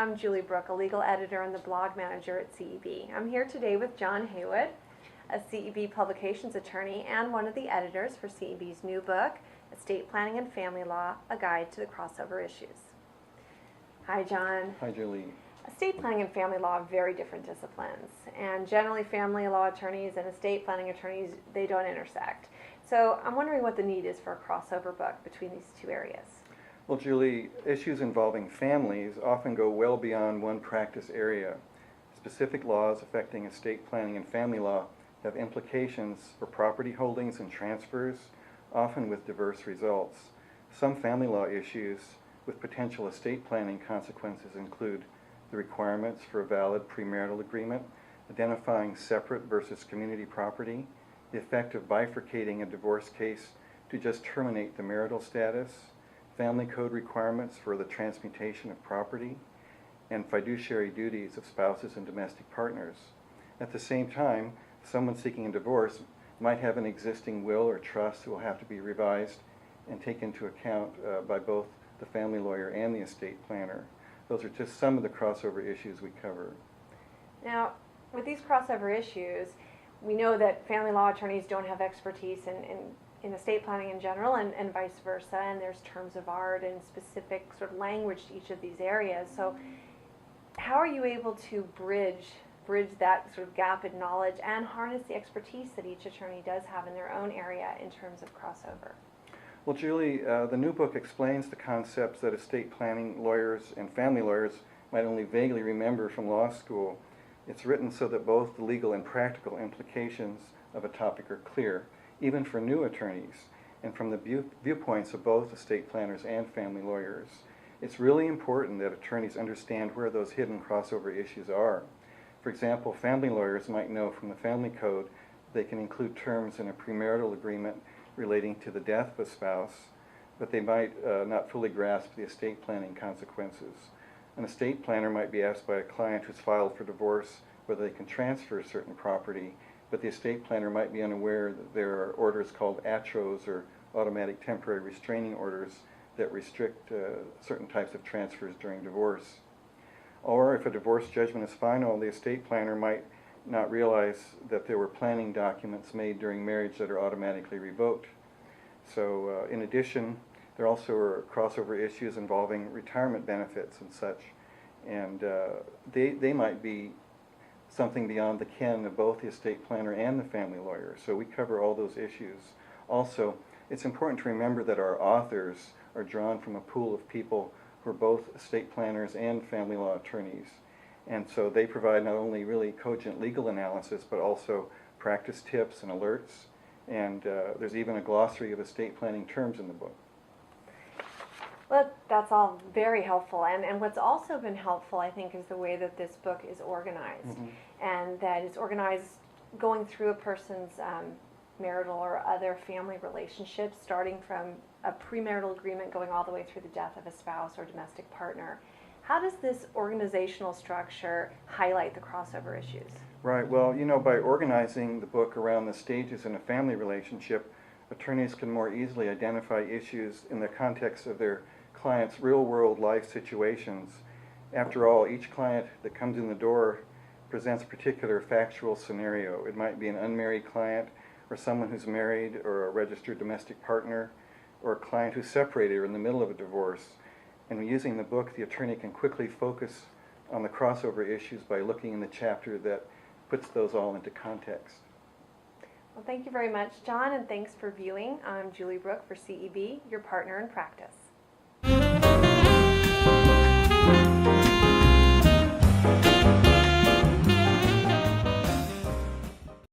I'm Julie Brook, a legal editor and the blog manager at CEB. I'm here today with Jon Heywood, a CEB publications attorney and one of the editors for CEB's new book, Estate Planning and Family Law, A Guide to the Crossover Issues. Hi, Jon. Hi, Julie. Estate planning and family law are very different disciplines, and generally family law attorneys and estate planning attorneys, they don't intersect. So I'm wondering what the need is for a crossover book between these two areas. Well, Julie, issues involving families often go well beyond one practice area. Specific laws affecting estate planning and family law have implications for property holdings and transfers, often with diverse results. Some family law issues with potential estate planning consequences include the requirements for a valid premarital agreement, identifying separate versus community property, the effect of bifurcating a divorce case to just terminate the marital status, family code requirements for the transmutation of property, and fiduciary duties of spouses and domestic partners. At the same time, someone seeking a divorce might have an existing will or trust that will have to be revised and taken into account by both the family lawyer and the estate planner. Those are just some of the crossover issues we cover. Now, with these crossover issues, we know that family law attorneys don't have expertise in estate planning in general and vice versa, and there's terms of art and specific sort of language to each of these areas. So how are you able to bridge that sort of gap in knowledge and harness the expertise that each attorney does have in their own area in terms of crossover? Well, Julie, the new book explains the concepts that estate planning lawyers and family lawyers might only vaguely remember from law school. It's written so that both the legal and practical implications of a topic are clear, even for new attorneys, and from the viewpoints of both estate planners and family lawyers. It's really important that attorneys understand where those hidden crossover issues are. For example, family lawyers might know from the family code they can include terms in a premarital agreement relating to the death of a spouse, but they might not fully grasp the estate planning consequences. An estate planner might be asked by a client who's filed for divorce whether they can transfer certain property, but the estate planner might be unaware that there are orders called ATROs, or automatic temporary restraining orders, that restrict certain types of transfers during divorce. Or if a divorce judgment is final, the estate planner might not realize that there were planning documents made during marriage that are automatically revoked. So in addition, there also are crossover issues involving retirement benefits and such, and they might be something beyond the ken of both the estate planner and the family lawyer. So we cover all those issues. Also, it's important to remember that our authors are drawn from a pool of people who are both estate planners and family law attorneys. And so they provide not only really cogent legal analysis, but also practice tips and alerts. And there's even a glossary of estate planning terms in the book. Well, that's all very helpful. And what's also been helpful, I think, is the way that this book is organized. Mm-hmm. And that it's organized going through a person's marital or other family relationships, starting from a premarital agreement going all the way through the death of a spouse or domestic partner. How does this organizational structure highlight the crossover issues? Right. Well, you know, by organizing the book around the stages in a family relationship, attorneys can more easily identify issues in the context of their clients' real-world life situations. After all, each client that comes in the door presents a particular factual scenario. It might be an unmarried client, or someone who's married, or a registered domestic partner, or a client who's separated or in the middle of a divorce. And using the book, the attorney can quickly focus on the crossover issues by looking in the chapter that puts those all into context. Well, thank you very much, Jon, and thanks for viewing. I'm Julie Brook for CEB, your partner in practice.